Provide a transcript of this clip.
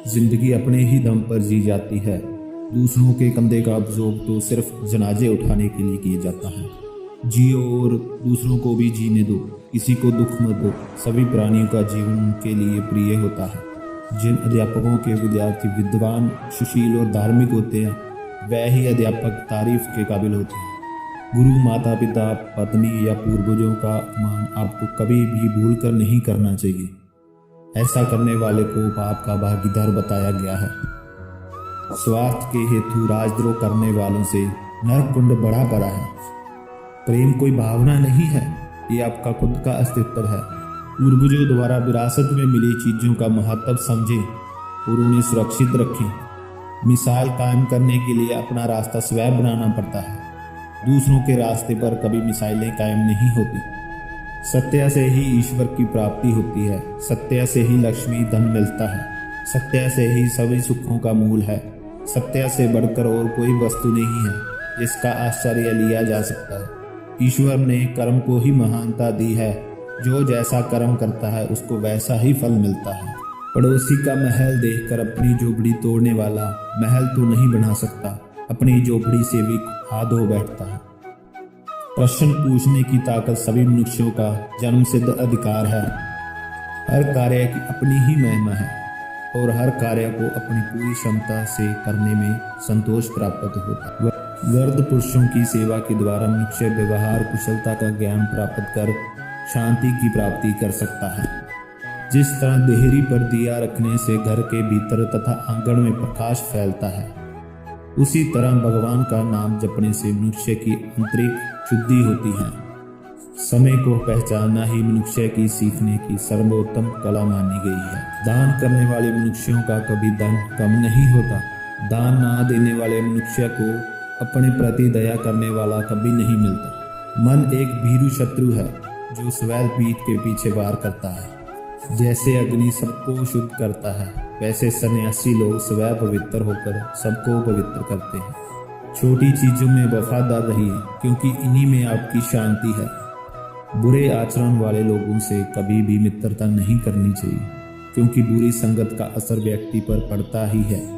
जिंदगी अपने ही दम पर जी जाती है। दूसरों के कंधे का जोग तो सिर्फ जनाजे उठाने के लिए किया जाता है। जियो और दूसरों को भी जीने दो, किसी को दुख मत दो। सभी प्राणियों का जीवन उनके लिए प्रिय होता है। जिन अध्यापकों के विद्यार्थी विद्वान, सुशील और धार्मिक होते हैं, वह ही अध्यापक तारीफ के काबिल होते हैं। गुरु, माता पिता, पत्नी या पूर्वजों का अपमान आपको कभी भी भूल कर नहीं करना चाहिए। ऐसा करने वाले को पाप का भागीदार बताया गया है। स्वार्थ के हेतु राजद्रोह करने वालों से नरक कुंड बड़ा बड़ा है। प्रेम कोई भावना नहीं है, ये आपका खुद का अस्तित्व है। पूर्वजों द्वारा विरासत में मिली चीजों का महत्व समझें और उन्हें सुरक्षित रखें। मिसाल कायम करने के लिए अपना रास्ता स्वयं बनाना पड़ता है। दूसरों के रास्ते पर कभी मिसाइलें कायम नहीं होती। सत्य से ही ईश्वर की प्राप्ति होती है। सत्य से ही लक्ष्मी धन मिलता है। सत्य से ही सभी सुखों का मूल है। सत्य से बढ़कर और कोई वस्तु नहीं है जिसका आश्चर्य लिया जा सकता है। ईश्वर ने कर्म को ही महानता दी है। जो जैसा कर्म करता है उसको वैसा ही फल मिलता है। पड़ोसी का महल देखकर अपनी झोपड़ी तोड़ने वाला महल तो नहीं बना सकता, अपनी झोपड़ी से भी हाथ धो बैठता है। प्रश्न पूछने की ताकत सभी मनुष्यों का जन्मसिद्ध अधिकार है। हर कार्य की अपनी ही महिमा है और हर कार्य को अपनी पूरी क्षमता से करने में संतोष प्राप्त होता है। वर्द पुरुषों की सेवा के द्वारा मनुष्य व्यवहार कुशलता का ज्ञान प्राप्त कर शांति की प्राप्ति कर सकता है। जिस तरह देहरी पर दिया रखने से घर के भीतर तथा आंगन में प्रकाश फैलता है, उसी तरह भगवान का नाम जपने से मनुष्य की आंतरिक शुद्धि होती है। समय को पहचानना ही मनुष्य की सीखने की सर्वोत्तम कला मानी गई है। दान करने वाले मनुष्यों का कभी धन कम नहीं होता। दान ना देने वाले मनुष्य को अपने प्रति दया करने वाला कभी नहीं मिलता। मन एक भीरू शत्रु है जो स्वैर पीठ के पीछे वार करता है। जैसे अग्नि सबको शुद्ध करता है, वैसे सन्यासी लोग स्वयं पवित्र होकर सबको पवित्र करते हैं। छोटी चीजों में वफादार रहिए, क्योंकि इन्हीं में आपकी शांति है। बुरे आचरण वाले लोगों से कभी भी मित्रता नहीं करनी चाहिए, क्योंकि बुरी संगत का असर व्यक्ति पर पड़ता ही है।